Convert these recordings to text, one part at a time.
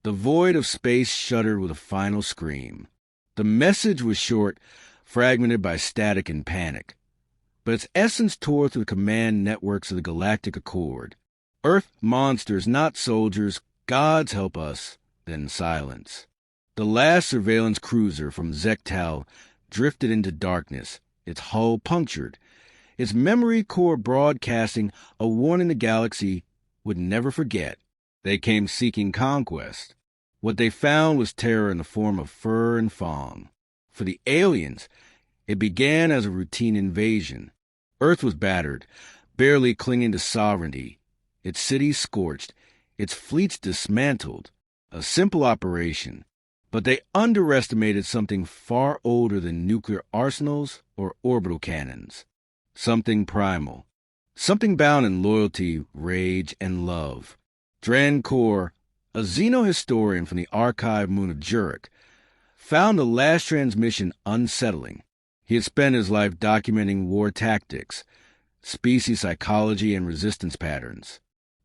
The void of space shuddered with a final scream. The message was short, fragmented by static and panic, but its essence tore through the command networks of the Galactic Accord. Earth monsters, not soldiers, gods help us. Then silence. The last surveillance cruiser from Zektal drifted into darkness, its hull punctured, its memory core broadcasting a warning the galaxy would never forget. They came seeking conquest. What they found was terror in the form of fur and fawn. For the aliens, it began as a routine invasion. Earth was battered, barely clinging to sovereignty, its cities scorched, its fleets dismantled. A simple operation, but they underestimated something far older than nuclear arsenals or orbital cannons. Something primal. Something bound in loyalty, rage, and love. Drancor, a xenohistorian from the archive moon of Jurek, found the last transmission unsettling. He had spent his life documenting war tactics, species psychology, and resistance patterns.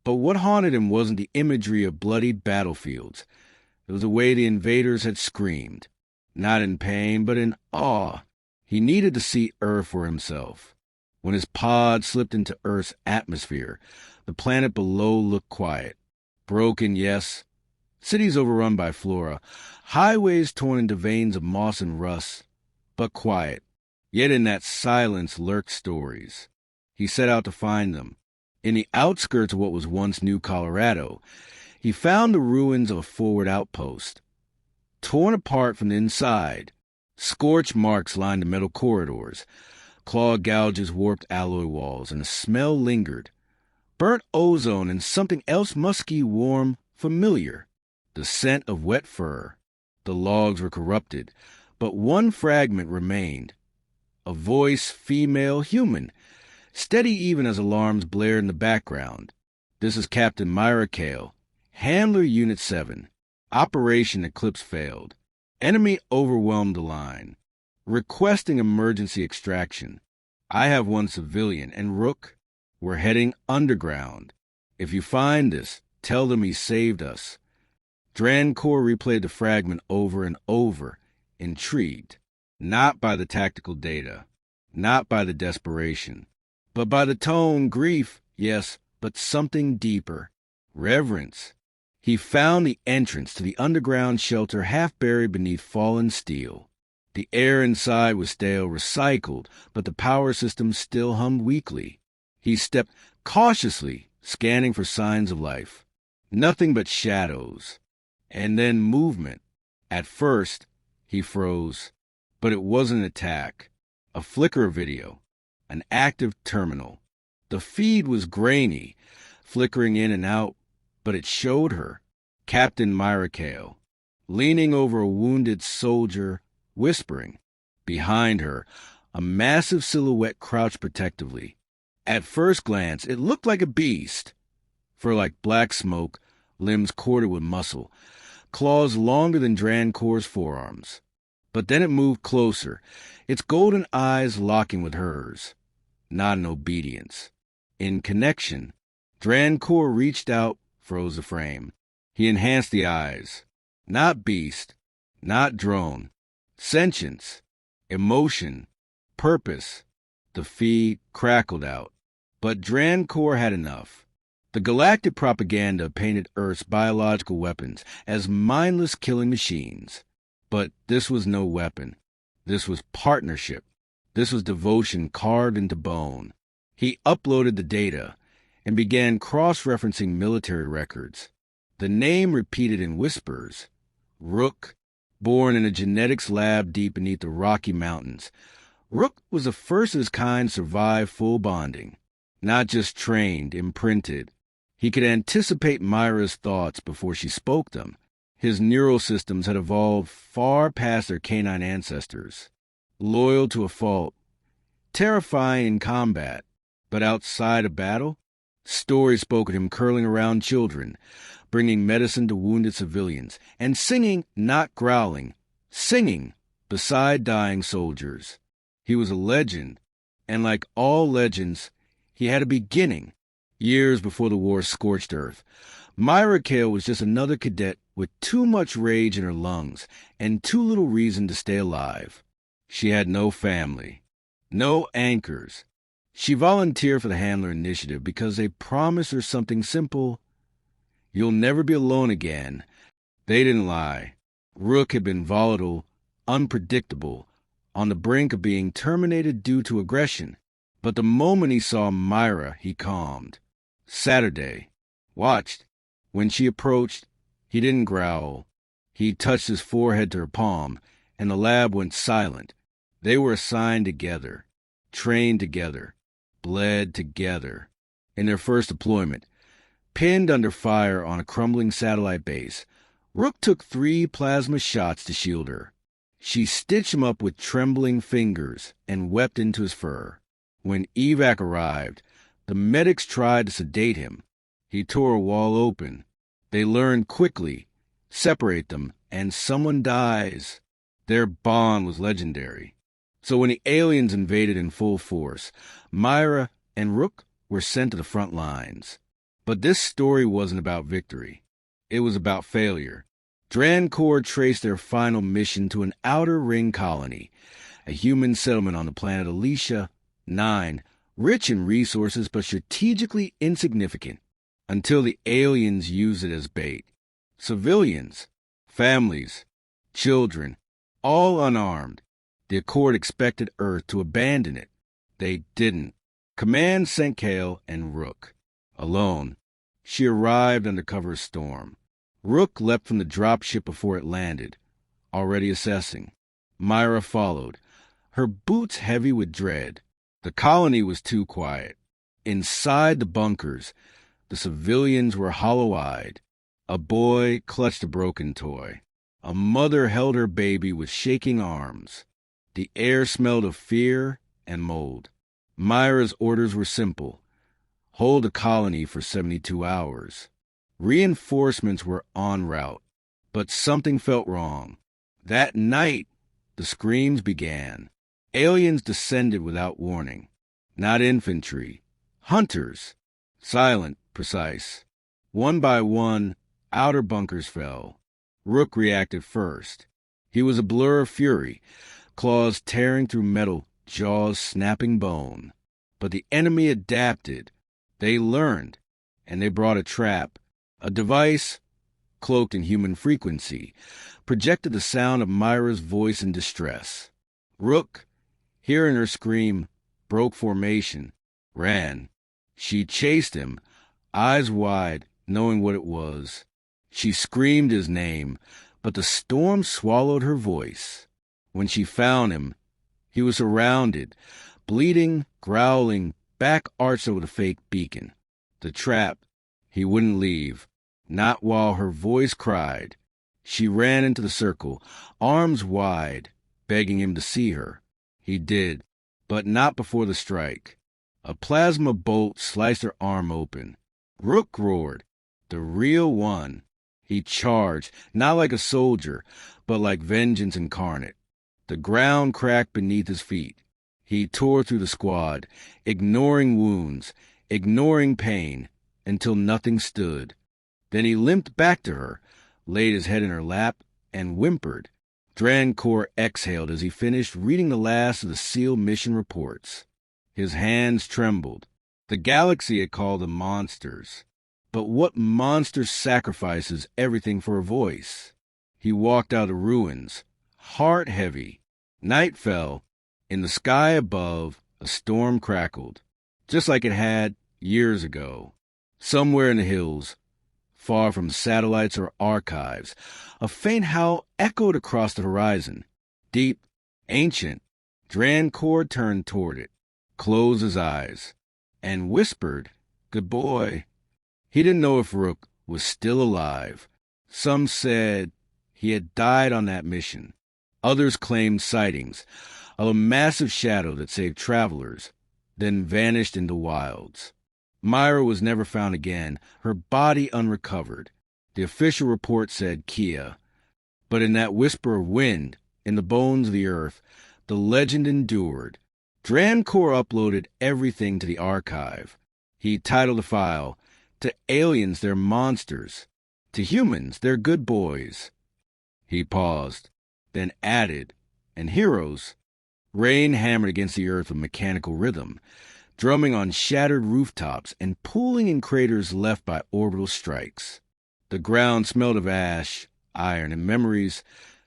But what haunted him wasn't the imagery of bloody battlefields. It was the way the invaders had screamed, not in pain, but in awe. He needed to see Earth for himself. When his pod slipped into Earth's atmosphere, the planet below looked quiet. Broken, yes. Cities overrun by flora, highways torn into veins of moss and rust, but quiet. Yet in that silence lurked stories. He set out to find them. In the outskirts of what was once New Colorado, he found the ruins of a forward outpost. Torn apart from the inside, scorch marks lined the metal corridors, claw gouges warped alloy walls, and the smell lingered. Burnt ozone and something else musky, warm, familiar. The scent of wet fur. The logs were corrupted, but one fragment remained. A voice, female, human, steady even as alarms blared in the background. This is Captain Myra Kale, Handler Unit 7. Operation Eclipse failed. Enemy overwhelmed the line. Requesting emergency extraction. I have one civilian, and Rook, we're heading underground. If you find this, tell them he saved us. Drancor replayed the fragment over and over, intrigued. Not by the tactical data, not by the desperation, but by the tone, grief, yes, but something deeper. Reverence. He found the entrance to the underground shelter half buried beneath fallen steel. The air inside was stale, recycled, but the power system still hummed weakly. He stepped cautiously, scanning for signs of life. Nothing but shadows. And then movement. At first, he froze. But it wasn't an attack. A flicker video. An active terminal. The feed was grainy, flickering in and out, but it showed her, Captain Myra Kale, leaning over a wounded soldier, whispering. Behind her, a massive silhouette crouched protectively. At first glance, it looked like a beast. Fur like black smoke, limbs corded with muscle, claws longer than Drancor's forearms. But then it moved closer, its golden eyes locking with hers. Not in obedience. In connection. Drancor reached out, froze the frame. He enhanced the eyes. Not beast, not drone. Sentience, emotion, purpose. The feed crackled out. But Drancor had enough. The galactic propaganda painted Earth's biological weapons as mindless killing machines. But this was no weapon. This was partnership. This was devotion carved into bone. He uploaded the data and began cross-referencing military records. The name repeated in whispers. Rook, born in a genetics lab deep beneath the Rocky Mountains. Rook was the first of his kind to survive full bonding. Not just trained, imprinted. He could anticipate Myra's thoughts before she spoke them. His neural systems had evolved far past their canine ancestors. Loyal to a fault. Terrifying in combat. But outside of battle, stories spoke of him curling around children, bringing medicine to wounded civilians, and singing, not growling, singing beside dying soldiers. He was a legend, and like all legends, he had a beginning. Years before the war scorched Earth, Myra Kale was just another cadet with too much rage in her lungs and too little reason to stay alive. She had no family, no anchors. She volunteered for the Handler Initiative because they promised her something simple. You'll never be alone again. They didn't lie. Rook had been volatile, unpredictable, on the brink of being terminated due to aggression. But the moment he saw Myra, he calmed. Saturday. Watched. When she approached, he didn't growl. He touched his forehead to her palm, and the lab went silent. They were assigned together, trained together, bled together. In their first deployment, pinned under fire on a crumbling satellite base, Rook took 3 plasma shots to shield her. She stitched him up with trembling fingers and wept into his fur. When evac arrived, the medics tried to sedate him. He tore a wall open. They learned quickly, separate them, and someone dies. Their bond was legendary. So when the aliens invaded in full force, Myra and Rook were sent to the front lines. But this story wasn't about victory. It was about failure. Drancor traced their final mission to an outer ring colony, a human settlement on the planet Alicia 9, rich in resources but strategically insignificant, until the aliens used it as bait. Civilians, families, children, all unarmed. The Accord expected Earth to abandon it. They didn't. Command sent Kale and Rook. Alone. She arrived under cover of storm. Rook leapt from the dropship before it landed, already assessing. Myra followed, her boots heavy with dread. The colony was too quiet. Inside the bunkers, the civilians were hollow-eyed. A boy clutched a broken toy. A mother held her baby with shaking arms. The air smelled of fear and mold. Myra's orders were simple. Hold the colony for 72 hours. Reinforcements were en route, but something felt wrong. That night, the screams began. Aliens descended without warning. Not infantry. Hunters. Silent, precise. One by one, outer bunkers fell. Rook reacted first. He was a blur of fury, claws tearing through metal, jaws snapping bone. But the enemy adapted. They learned, and they brought a trap. A device, cloaked in human frequency, projected the sound of Myra's voice in distress. Rook, hearing her scream, broke formation, ran. She chased him, eyes wide, knowing what it was. She screamed his name, but the storm swallowed her voice. When she found him, he was surrounded, bleeding, growling, back arched over the fake beacon. The trap, he wouldn't leave, not while her voice cried. She ran into the circle, arms wide, begging him to see her. He did, but not before the strike. A plasma bolt sliced her arm open. Rook roared, the real one. He charged, not like a soldier, but like vengeance incarnate. The ground cracked beneath his feet. He tore through the squad, ignoring wounds, ignoring pain, until nothing stood. Then he limped back to her, laid his head in her lap, and whimpered. Drancor exhaled as he finished reading the last of the SEAL mission reports. His hands trembled. The galaxy had called them monsters. But what monster sacrifices everything for a voice? He walked out of ruins, heart heavy. Night fell. In the sky above, a storm crackled, just like it had years ago. Somewhere in the hills, far from satellites or archives, a faint howl echoed across the horizon. Deep, ancient. Drancor turned toward it, closed his eyes, and whispered, "Good boy." He didn't know if Rook was still alive. Some said he had died on that mission. Others claimed sightings of a massive shadow that saved travelers, then vanished into wilds. Myra was never found again, her body unrecovered. The official report said Kia. But in that whisper of wind, in the bones of the earth, the legend endured. Drancor uploaded everything to the archive. He titled the file, "To Aliens, They're Monsters." To humans, they're good boys." He paused, then added, "And heroes." Rain hammered against the earth with mechanical rhythm, drumming on shattered rooftops and pooling in craters left by orbital strikes. The ground smelled of ash, iron, and memories,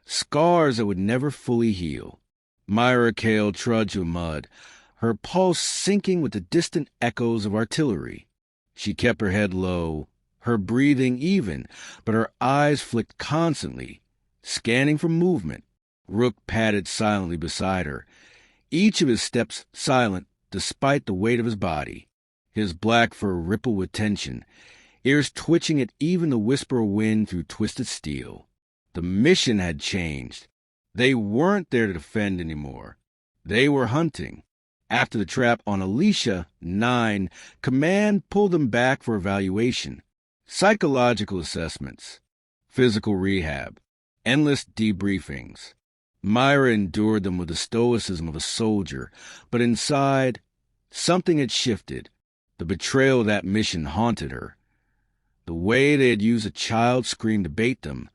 scars that would never fully heal. Myra Cale trudged through mud, her pulse sinking with the distant echoes of artillery. She kept her head low, her breathing even, but her eyes flicked constantly, scanning for movement. Rook padded silently beside her, each of his steps silent despite the weight of his body. His black fur rippled with tension, ears twitching at even the whisper of wind through twisted steel. The mission had changed. They weren't there to defend anymore. They were hunting. After the trap on Alicia 9, Command pulled them back for evaluation. Psychological assessments, physical rehab, endless debriefings. Myra endured them with the stoicism of a soldier, but inside, something had shifted. The betrayal of that mission haunted her. The way they had used a child's scream to bait them,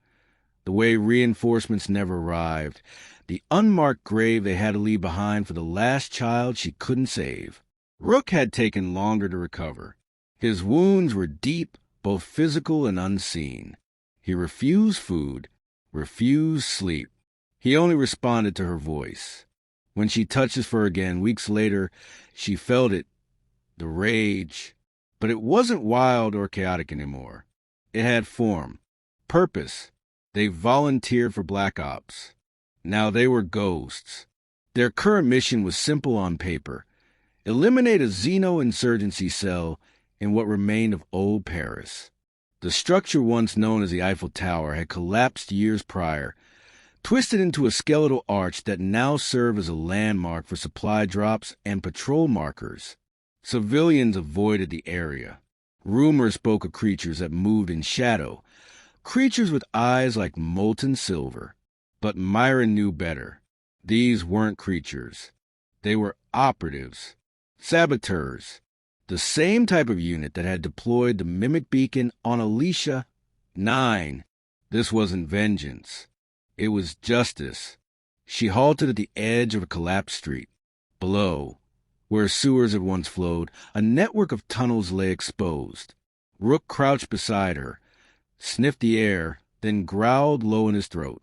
the way reinforcements never arrived, the unmarked grave they had to leave behind for the last child she couldn't save. Rook had taken longer to recover. His wounds were deep, both physical and unseen. He refused food, refused sleep. He only responded to her voice. When she touched his fur again weeks later, she felt it, the rage. But it wasn't wild or chaotic anymore. It had form, purpose. They volunteered for Black Ops. Now they were ghosts. Their current mission was simple on paper: eliminate a xeno-insurgency cell in what remained of old Paris. The structure once known as the Eiffel Tower had collapsed years prior, twisted into a skeletal arch that now served as a landmark for supply drops and patrol markers. Civilians avoided the area. Rumors spoke of creatures that moved in shadow, creatures with eyes like molten silver. But Myra knew better. These weren't creatures. They were operatives, saboteurs, the same type of unit that had deployed the mimic beacon on Alicia 9. This wasn't vengeance. It was justice. She halted at the edge of a collapsed street. Below, where sewers had once flowed, a network of tunnels lay exposed. Rook crouched beside her, sniffed the air, then growled low in his throat.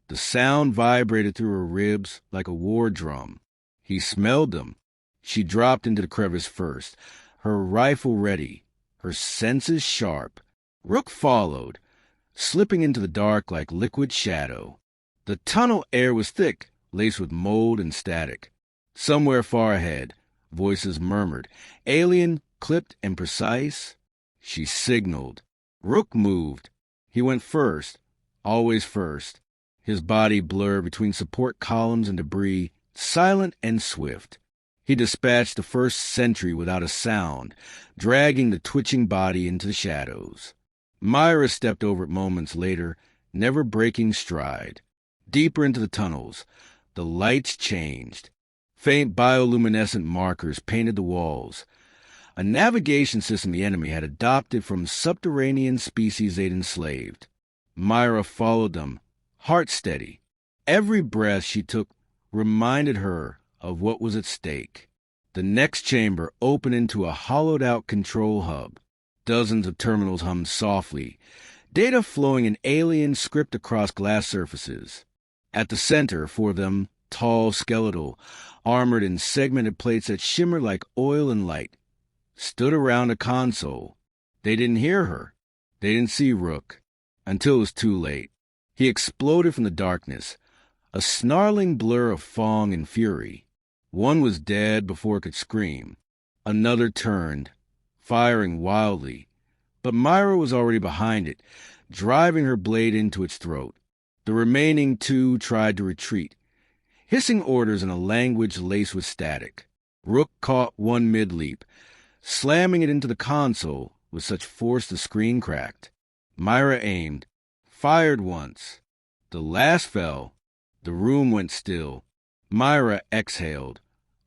The sound vibrated through her ribs like a war drum. He smelled them. She dropped into the crevice first, her rifle ready, her senses sharp. Rook followed, slipping into the dark like liquid shadow. The tunnel air was thick, laced with mold and static. Somewhere far ahead, voices murmured, alien, clipped, and precise. She signaled. Rook moved. He went first, always first. His body blurred between support columns and debris, silent and swift. He dispatched the first sentry without a sound, dragging the twitching body into the shadows. Myra stepped over it moments later, never breaking stride. Deeper into the tunnels, the lights changed. Faint bioluminescent markers painted the walls. A navigation system the enemy had adopted from subterranean species they'd enslaved. Myra followed them, heart steady. Every breath she took reminded her of what was at stake. The next chamber opened into a hollowed-out control hub. Dozens of terminals hummed softly, data flowing in alien script across glass surfaces. At the center, for them, tall, skeletal, armored in segmented plates that shimmered like oil and light, stood around a console. They didn't hear her. They didn't see Rook. Until it was too late. He exploded from the darkness, a snarling blur of Fong and fury. One was dead before it could scream. Another turned, firing wildly. But Myra was already behind it, driving her blade into its throat. The remaining two tried to retreat, hissing orders in a language laced with static. Rook caught one mid-leap, slamming it into the console with such force the screen cracked. Myra aimed, fired once. The last fell. The room went still. Myra exhaled,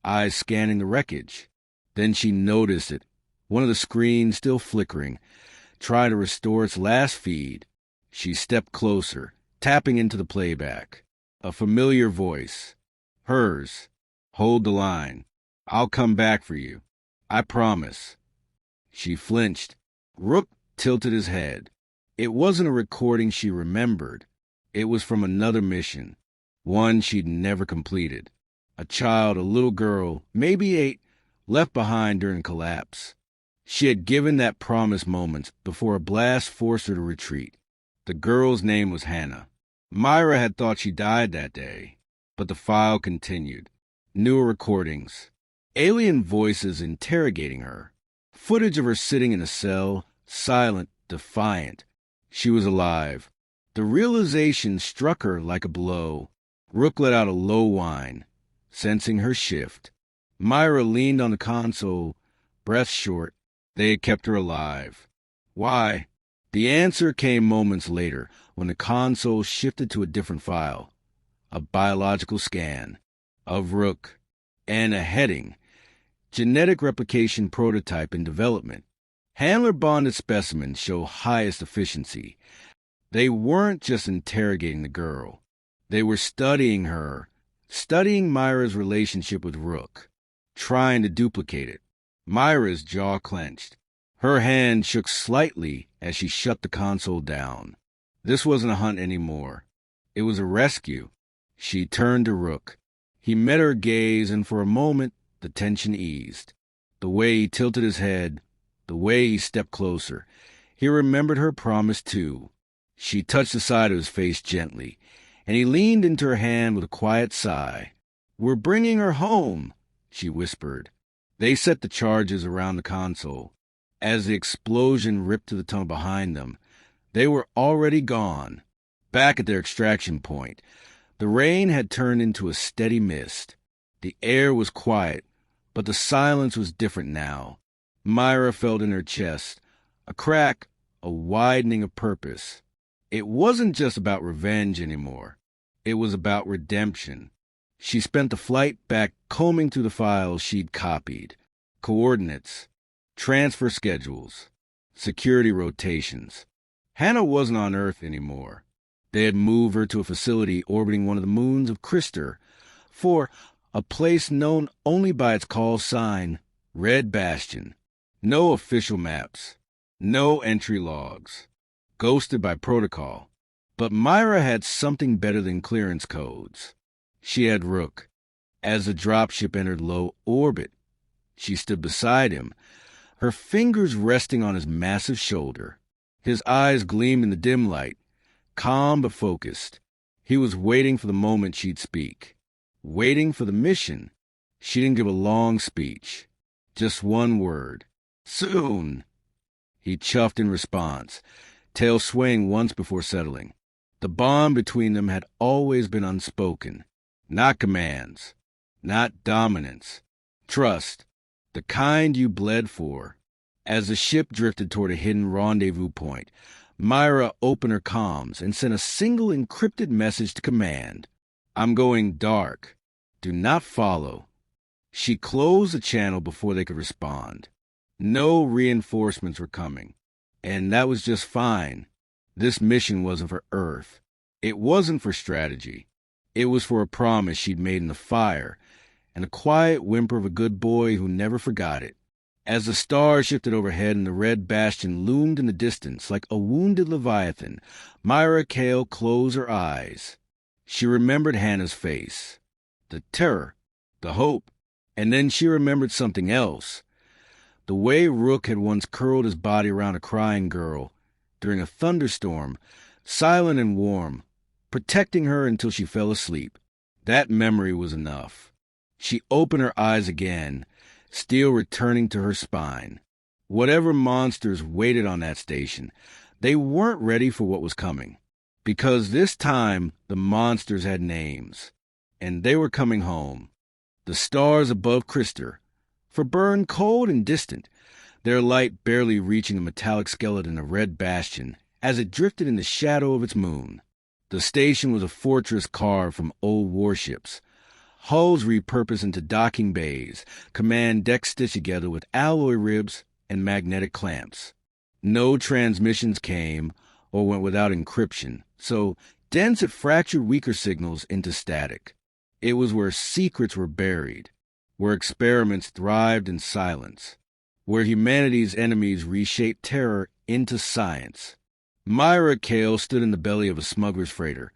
eyes scanning the wreckage. Then she noticed it, one of the screens still flickering, tried to restore its last feed. She stepped closer, tapping into the playback. A familiar voice. Hers. Hold the line. I'll come back for you. I promise. She flinched. Rook tilted his head. It wasn't a recording she remembered. It was from another mission, one she'd never completed. A child, a little girl, maybe 8, left behind during collapse. She had given that promise moments before a blast forced her to retreat. The girl's name was Hannah. Myra had thought she died that day, but the file continued. Newer recordings. Alien voices interrogating her. Footage of her sitting in a cell, silent, defiant. She was alive. The realization struck her like a blow. Rook let out a low whine, sensing her shift. Myra leaned on the console, breath short. They had kept her alive. Why? The answer came moments later when the console shifted to a different file. A biological scan of Rook and a heading. Genetic replication prototype in development. Handler-bonded specimens show highest efficiency. They weren't just interrogating the girl. They were studying her, studying Myra's relationship with Rook, trying to duplicate it. Myra's jaw clenched. Her hand shook slightly as she shut the console down. This wasn't a hunt anymore. It was a rescue. She turned to Rook. He met her gaze, and for a moment, the tension eased. The way he tilted his head, the way he stepped closer. He remembered her promise, too. She touched the side of his face gently, and he leaned into her hand with a quiet sigh. "We're bringing her home," she whispered. They set the charges around the console. As the explosion ripped to the tunnel behind them, they were already gone, back at their extraction point. The rain had turned into a steady mist. The air was quiet, but the silence was different now. Myra felt in her chest, a crack, a widening of purpose. It wasn't just about revenge anymore. It was about redemption. She spent the flight back combing through the files she'd copied. Coordinates, transfer schedules, security rotations. Hannah wasn't on Earth anymore. They had moved her to a facility orbiting one of the moons of Christer, for a place known only by its call sign, Red Bastion. No official maps, no entry logs. Ghosted by protocol. But Myra had something better than clearance codes. She had Rook. As the dropship entered low orbit, she stood beside him, her fingers resting on his massive shoulder. His eyes gleamed in the dim light, calm but focused. He was waiting for the moment she'd speak. Waiting for the mission. She didn't give a long speech. Just one word. Soon. He chuffed in response, tail swaying once before settling. The bond between them had always been unspoken. Not commands. Not dominance. Trust. The kind you bled for. As the ship drifted toward a hidden rendezvous point, Myra opened her comms and sent a single encrypted message to command. "I'm going dark. Do not follow." She closed the channel before they could respond. No reinforcements were coming. And that was just fine. This mission wasn't for Earth. It wasn't for strategy. It was for a promise she'd made in the fire, and a quiet whimper of a good boy who never forgot it. As the stars shifted overhead and the red bastion loomed in the distance like a wounded leviathan, Myra Cale closed her eyes. She remembered Hannah's face, the terror, the hope, and then she remembered something else. The way Rook had once curled his body around a crying girl during a thunderstorm, silent and warm, protecting her until she fell asleep. That memory was enough. She opened her eyes again, steel returning to her spine. Whatever monsters waited on that station, they weren't ready for what was coming. Because this time, the monsters had names. And they were coming home. The stars above Christer, for burned cold and distant, their light barely reaching the metallic skeleton of Red Bastion as it drifted in the shadow of its moon. The station was a fortress carved from old warships, hulls repurposed into docking bays, command decks stitched together with alloy ribs and magnetic clamps. No transmissions came, or went without encryption, so dense it fractured weaker signals into static. It was where secrets were buried, where experiments thrived in silence, where humanity's enemies reshaped terror into science. Myra Kale stood in the belly of a smuggler's freighter,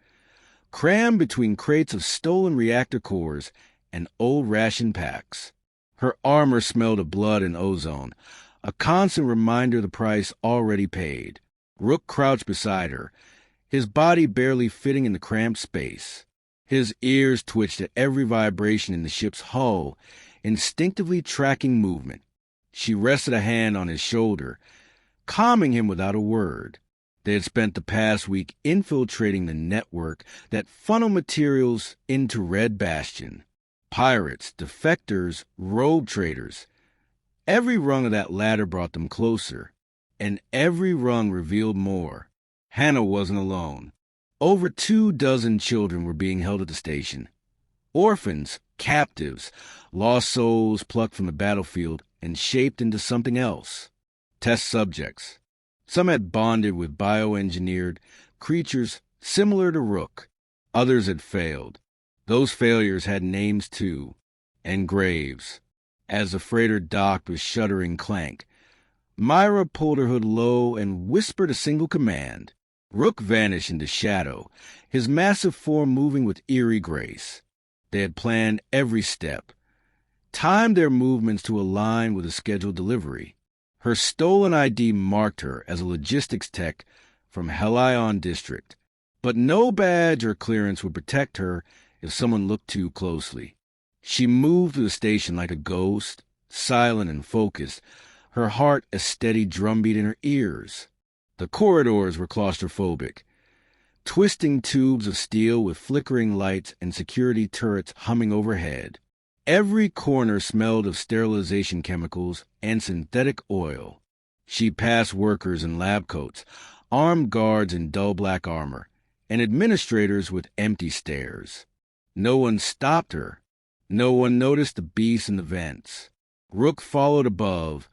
crammed between crates of stolen reactor cores and old ration packs. Her armor smelled of blood and ozone, a constant reminder of the price already paid. Rook crouched beside her, his body barely fitting in the cramped space. His ears twitched at every vibration in the ship's hull, instinctively tracking movement. She rested a hand on his shoulder, calming him without a word. They had spent the past week infiltrating the network that funneled materials into Red Bastion. Pirates, defectors, rogue traders. Every rung of that ladder brought them closer, and every rung revealed more. Hannah wasn't alone. Over 24 children were being held at the station. Orphans, captives, lost souls plucked from the battlefield and shaped into something else. Test subjects. Some had bonded with bioengineered creatures similar to Rook. Others had failed. Those failures had names too, and graves. As the freighter docked with shuddering clank, Myra pulled her hood low and whispered a single command. Rook vanished into shadow, his massive form moving with eerie grace. They had planned every step, timed their movements to align with a scheduled delivery. Her stolen ID marked her as a logistics tech from Helion District, but no badge or clearance would protect her if someone looked too closely. She moved through the station like a ghost, silent and focused, her heart a steady drumbeat in her ears. The corridors were claustrophobic, twisting tubes of steel with flickering lights and security turrets humming overhead. Every corner smelled of sterilization chemicals and synthetic oil. She passed workers in lab coats, armed guards in dull black armor, and administrators with empty stares. No one stopped her. No one noticed the beasts in the vents. Rook followed above,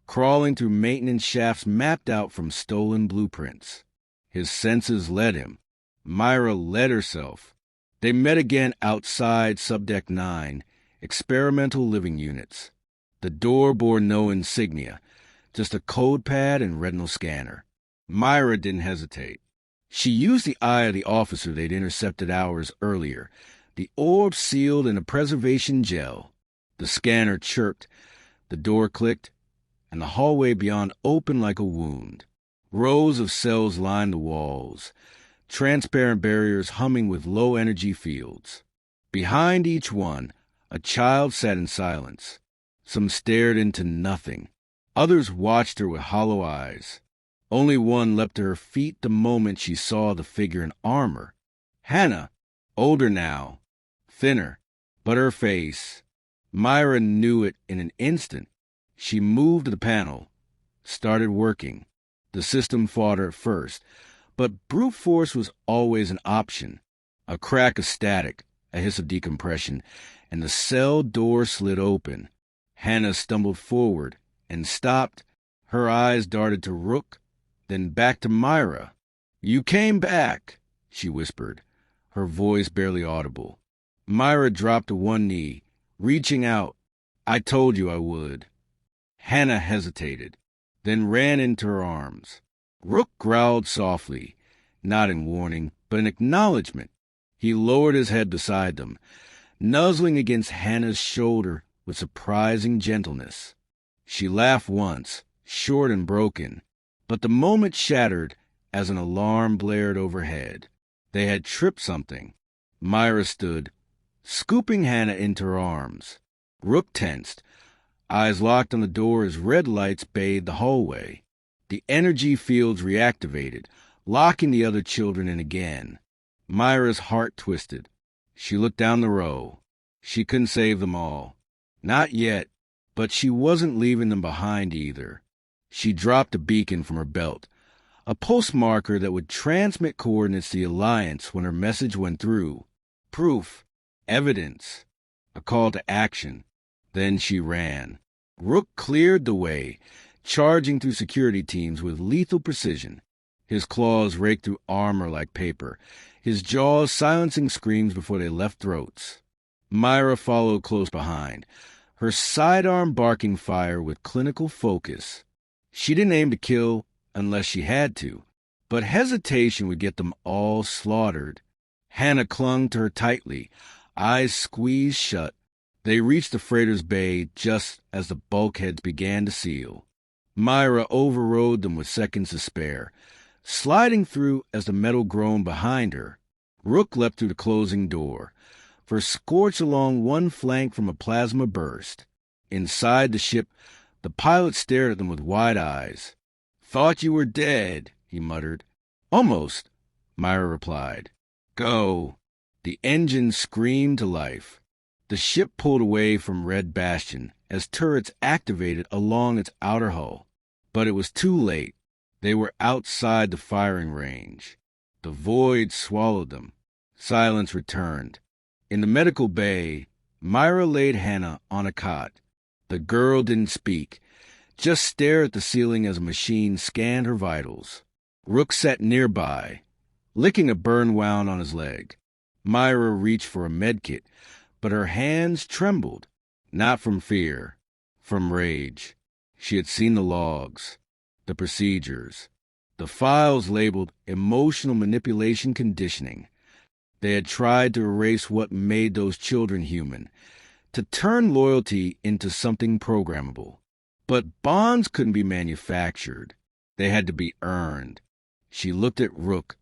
crawling through maintenance shafts mapped out from stolen blueprints. His senses led him. Myra led herself. They met again outside Subdeck 9, experimental living units. The door bore no insignia, just a code pad and retinal scanner. Myra didn't hesitate. She used the eye of the officer they'd intercepted hours earlier, the orb sealed in a preservation gel. The scanner chirped, the door clicked, and the hallway beyond opened like a wound. Rows of cells lined the walls, transparent barriers humming with low-energy fields. Behind each one, a child sat in silence. Some stared into nothing. Others watched her with hollow eyes. Only one leapt to her feet the moment she saw the figure in armor. Hannah, older now, thinner, but her face. Myra knew it in an instant. She moved to the panel, started working. The system fought her at first, but brute force was always an option. A crack of static, a hiss of decompression, and the cell door slid open. Hannah stumbled forward and stopped. Her eyes darted to Rook, then back to Myra. "You came back," she whispered, her voice barely audible. Myra dropped to one knee, reaching out. "I told you I would." Hannah hesitated, then ran into her arms. Rook growled softly, not in warning, but in acknowledgement. He lowered his head beside them, nuzzling against Hannah's shoulder with surprising gentleness. She laughed once, short and broken, but the moment shattered as an alarm blared overhead. They had tripped something. Myra stood, scooping Hannah into her arms. Rook tensed, eyes locked on the door as red lights bathed the hallway. The energy fields reactivated, locking the other children in again. Myra's heart twisted. She looked down the row. She couldn't save them all. Not yet, but she wasn't leaving them behind either. She dropped a beacon from her belt, a postmarker that would transmit coordinates to the Alliance when her message went through. Proof, evidence, a call to action. Then she ran. Rook cleared the way, charging through security teams with lethal precision. His claws raked through armor like paper, his jaws silencing screams before they left throats. Myra followed close behind, her sidearm barking fire with clinical focus. She didn't aim to kill unless she had to, but hesitation would get them all slaughtered. Hannah clung to her tightly, eyes squeezed shut. They reached the freighter's bay just as the bulkheads began to seal. Myra overrode them with seconds to spare, sliding through as the metal groaned behind her. Rook leapt through the closing door, for scorched along one flank from a plasma burst. Inside the ship, the pilot stared at them with wide eyes. "Thought you were dead," he muttered. "Almost," Myra replied. "Go." The engine screamed to life. The ship pulled away from Red Bastion as turrets activated along its outer hull. But it was too late. They were outside the firing range. The void swallowed them. Silence returned. In the medical bay, Myra laid Hannah on a cot. The girl didn't speak, just stared at the ceiling as a machine scanned her vitals. Rook sat nearby, licking a burn wound on his leg. Myra reached for a medkit, but her hands trembled, not from fear, from rage. She had seen the logs, the procedures, the files labeled emotional manipulation conditioning. They had tried to erase what made those children human, to turn loyalty into something programmable. But bonds couldn't be manufactured. They had to be earned. She looked at Rook,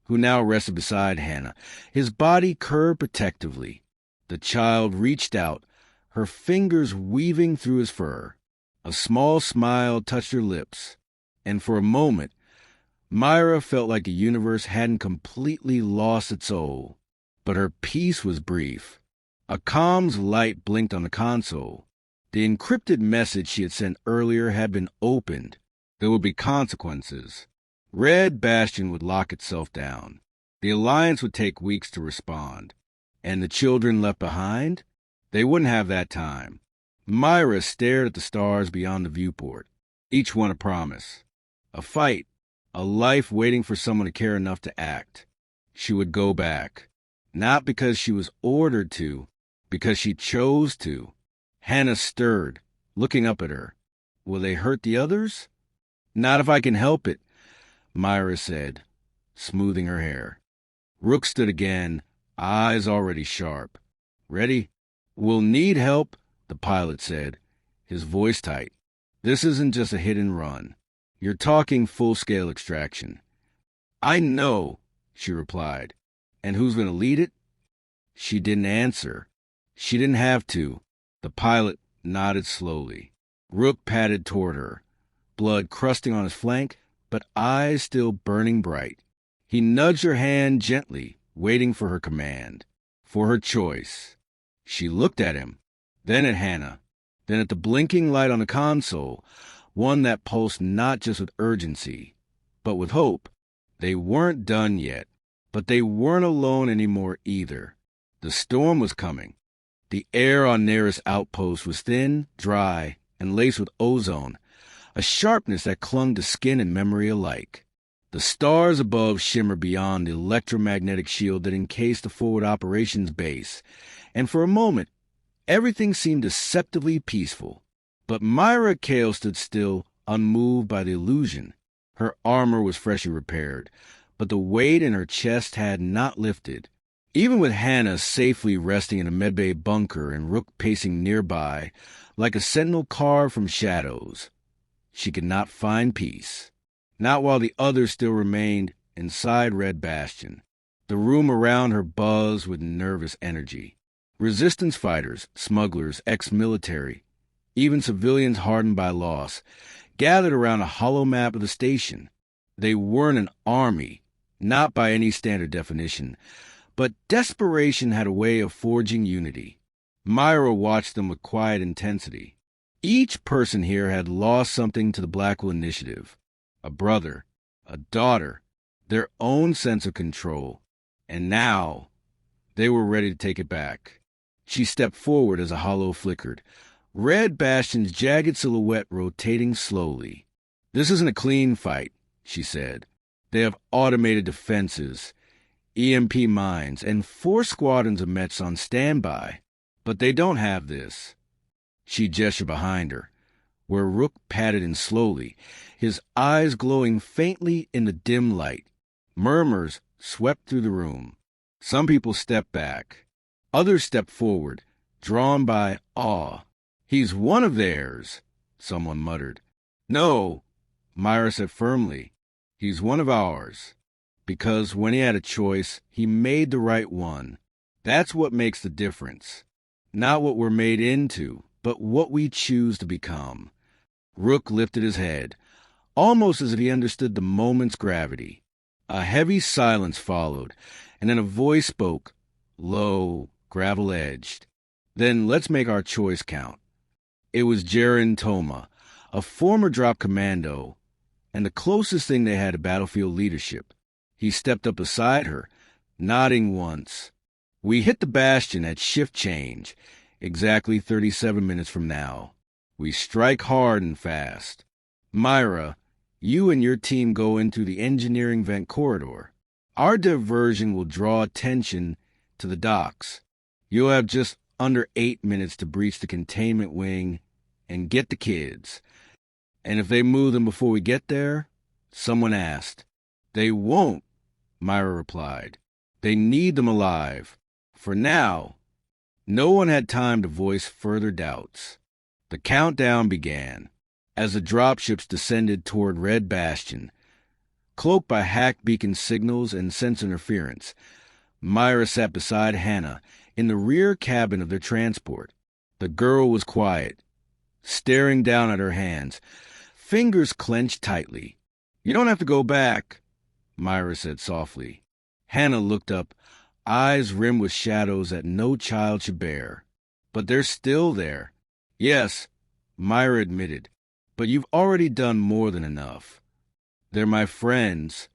who now rested beside Hannah, his body curved protectively. The child reached out, her fingers weaving through his fur. A small smile touched her lips, and for a moment, Myra felt like the universe hadn't completely lost its soul. But her peace was brief. A comms light blinked on the console. The encrypted message she had sent earlier had been opened. There would be consequences. Red Bastion would lock itself down. The Alliance would take weeks to respond. And the children left behind? They wouldn't have that time. Myra stared at the stars beyond the viewport, each one a promise. A fight, a life waiting for someone to care enough to act. She would go back, not because she was ordered to, because she chose to. Hannah stirred, looking up at her. Will they hurt the others? Not if I can help it, Myra said, smoothing her hair. Rook stood again, eyes already sharp. Ready? We'll need help, the pilot said, his voice tight. This isn't just a hit and run. You're talking full-scale extraction. I know, she replied. And who's going to lead it? She didn't answer. She didn't have to. The pilot nodded slowly. Rook padded toward her, blood crusting on his flank, but eyes still burning bright. He nudged her hand gently, waiting for her command, for her choice. She looked at him, then at Hannah, then at the blinking light on the console, one that pulsed not just with urgency, but with hope. They weren't done yet, but they weren't alone anymore either. The storm was coming. The air on Nearest Outpost was thin, dry, and laced with ozone, a sharpness that clung to skin and memory alike. The stars above shimmered beyond the electromagnetic shield that encased the forward operations base, and for a moment, everything seemed deceptively peaceful. But Myra Kale stood still, unmoved by the illusion. Her armor was freshly repaired, but the weight in her chest had not lifted. Even with Hannah safely resting in a medbay bunker and Rook pacing nearby, like a sentinel carved from shadows, she could not find peace. Not while the others still remained inside Red Bastion. The room around her buzzed with nervous energy. Resistance fighters, smugglers, ex-military, even civilians hardened by loss, gathered around a hollow map of the station. They weren't an army, not by any standard definition, but desperation had a way of forging unity. Myra watched them with quiet intensity. Each person here had lost something to the Blackwell Initiative. A brother, a daughter, their own sense of control. And now, they were ready to take it back. She stepped forward as a hollow flickered, Red Bastion's jagged silhouette rotating slowly. This isn't a clean fight, she said. They have automated defenses, EMP mines, and 4 squadrons of Mets on standby. But they don't have this. She gestured behind her, where Rook padded in slowly, his eyes glowing faintly in the dim light. Murmurs swept through the room. Some people stepped back. Others stepped forward, drawn by awe. "He's one of theirs," someone muttered. "No," Myra said firmly. "He's one of ours." Because when he had a choice, he made the right one. That's what makes the difference. Not what we're made into, but what we choose to become. Rook lifted his head, almost as if he understood the moment's gravity. A heavy silence followed, and then a voice spoke, low, gravel-edged. "Then let's make our choice count." It was Jaren Toma, a former drop commando, and the closest thing they had to battlefield leadership. He stepped up beside her, nodding once. "We hit the bastion at shift change, exactly 37 minutes from now. We strike hard and fast. Myra, you and your team go into the engineering vent corridor. Our diversion will draw attention to the docks. You'll have just under 8 minutes to breach the containment wing and get the kids. And if they move them before we get there," someone asked. "They won't," Myra replied. "They need them alive. For now." No one had time to voice further doubts. The countdown began. As the dropships descended toward Red Bastion, cloaked by hacked beacon signals and sense interference, Myra sat beside Hannah in the rear cabin of their transport. The girl was quiet, staring down at her hands, fingers clenched tightly. "You don't have to go back," Myra said softly. Hannah looked up, eyes rimmed with shadows that no child should bear. "But they're still there." "Yes," Myra admitted, "but you've already done more than enough." "They're my friends."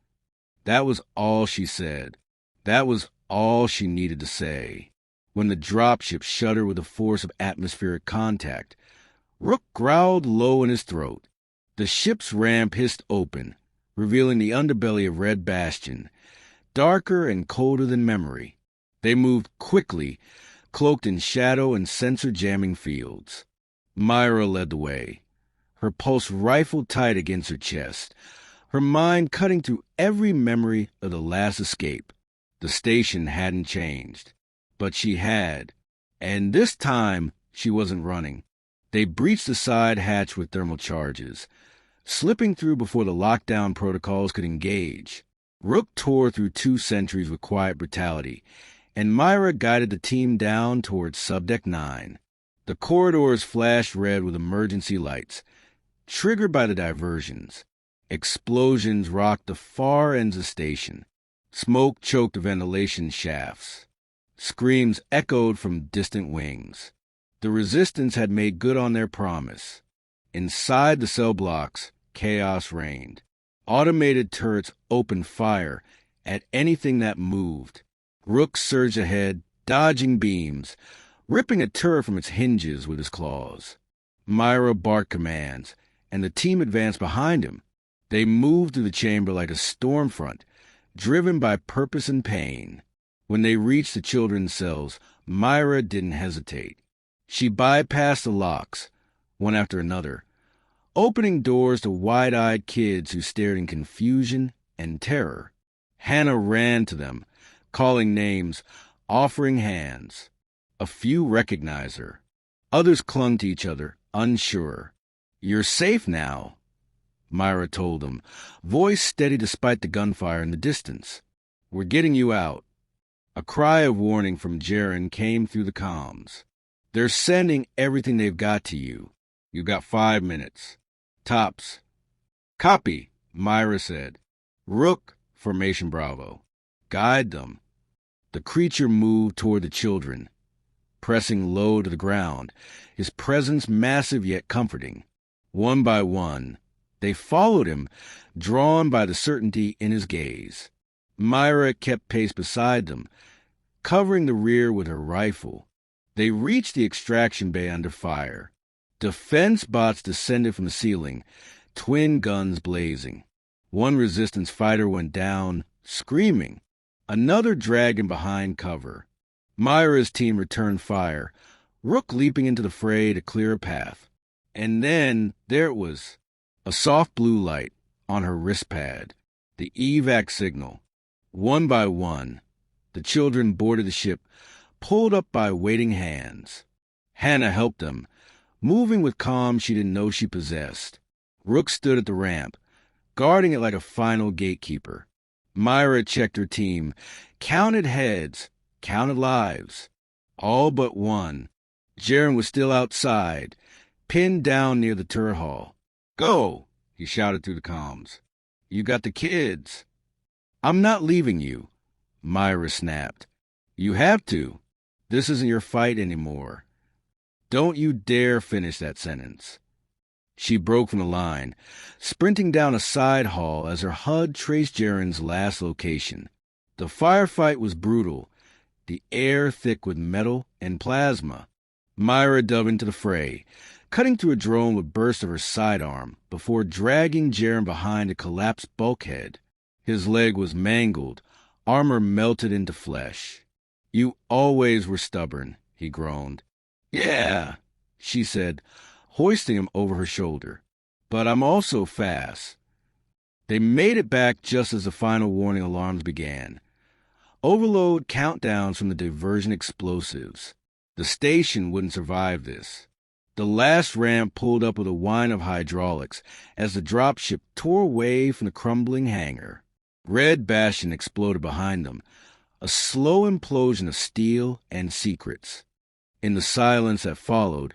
That was all she said. That was all she needed to say. When the dropship shuddered with the force of atmospheric contact, Rook growled low in his throat. The ship's ramp hissed open, revealing the underbelly of Red Bastion, darker and colder than memory. They moved quickly, cloaked in shadow and sensor-jamming fields. Myra led the way, her pulse rifled tight against her chest, her mind cutting through every memory of the last escape. The station hadn't changed, but she had, and this time she wasn't running. They breached the side hatch with thermal charges, slipping through before the lockdown protocols could engage. Rook tore through 2 sentries with quiet brutality, and Myra guided the team down towards Subdeck 9. The corridors flashed red with emergency lights, triggered by the diversions. Explosions rocked the far ends of the station. Smoke choked the ventilation shafts. Screams echoed from distant wings. The resistance had made good on their promise. Inside the cell blocks, chaos reigned. Automated turrets opened fire at anything that moved. Rook surged ahead, dodging beams, ripping a turret from its hinges with his claws. Myra barked commands, and the team advanced behind him. They moved through the chamber like a storm front, driven by purpose and pain. When they reached the children's cells, Myra didn't hesitate. She bypassed the locks, one after another, opening doors to wide-eyed kids who stared in confusion and terror. Hannah ran to them, calling names, offering hands. A few recognized her. Others clung to each other, unsure. "You're safe now," Myra told them, voice steady despite the gunfire in the distance. "We're getting you out." A cry of warning from Jaren came through the comms. "They're sending everything they've got to you. You've got 5 minutes. Tops." "Copy," Myra said. "Rook, Formation Bravo. Guide them." The creature moved toward the children, pressing low to the ground, his presence massive yet comforting. One by one, they followed him, drawn by the certainty in his gaze. Myra kept pace beside them, covering the rear with her rifle. They reached the extraction bay under fire. Defense bots descended from the ceiling, twin guns blazing. One resistance fighter went down, screaming. Another dragging behind cover. Myra's team returned fire, Rook leaping into the fray to clear a path. And then there it was, a soft blue light on her wrist pad, the evac signal. One by one, the children boarded the ship, pulled up by waiting hands. Hannah helped them, moving with calm she didn't know she possessed. Rook stood at the ramp, guarding it like a final gatekeeper. Myra checked her team, counted heads, counted lives. All but one. Jaren was still outside, pinned down near the turret hall. "Go!" he shouted through the comms. "You got the kids." "I'm not leaving you," Myra snapped. "You have to. This isn't your fight anymore. Don't you dare finish that sentence." She broke from the line, sprinting down a side hall as her HUD traced Jaren's last location. The firefight was brutal, the air thick with metal and plasma. Myra dove into the fray, cutting through a drone with bursts of her sidearm before dragging Jaren behind a collapsed bulkhead. His leg was mangled, armor melted into flesh. "You always were stubborn," he groaned. "Yeah," she said, hoisting him over her shoulder. "But I'm also fast." They made it back just as the final warning alarms began. Overload countdowns from the diversion explosives. The station wouldn't survive this. The last ramp pulled up with a whine of hydraulics as the dropship tore away from the crumbling hangar. Red Bastion exploded behind them, a slow implosion of steel and secrets. In the silence that followed,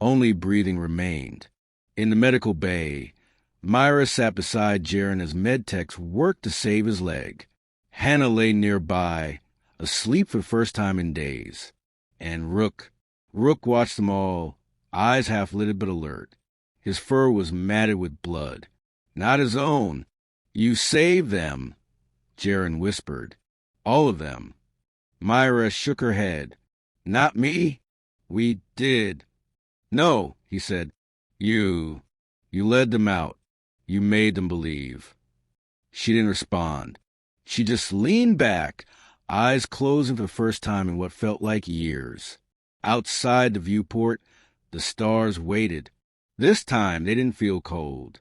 only breathing remained. In the medical bay, Myra sat beside Jaren as medtechs worked to save his leg. Hannah lay nearby, asleep for the first time in days. And Rook watched them all, eyes half-lidded but alert. His fur was matted with blood. Not his own. "You saved them," Jaren whispered. "All of them." Myra shook her head. "Not me. We did." "No," he said. You led them out. You made them believe." She didn't respond. She just leaned back, eyes closing for the first time in what felt like years. Outside the viewport, the stars waited. This time they didn't feel cold.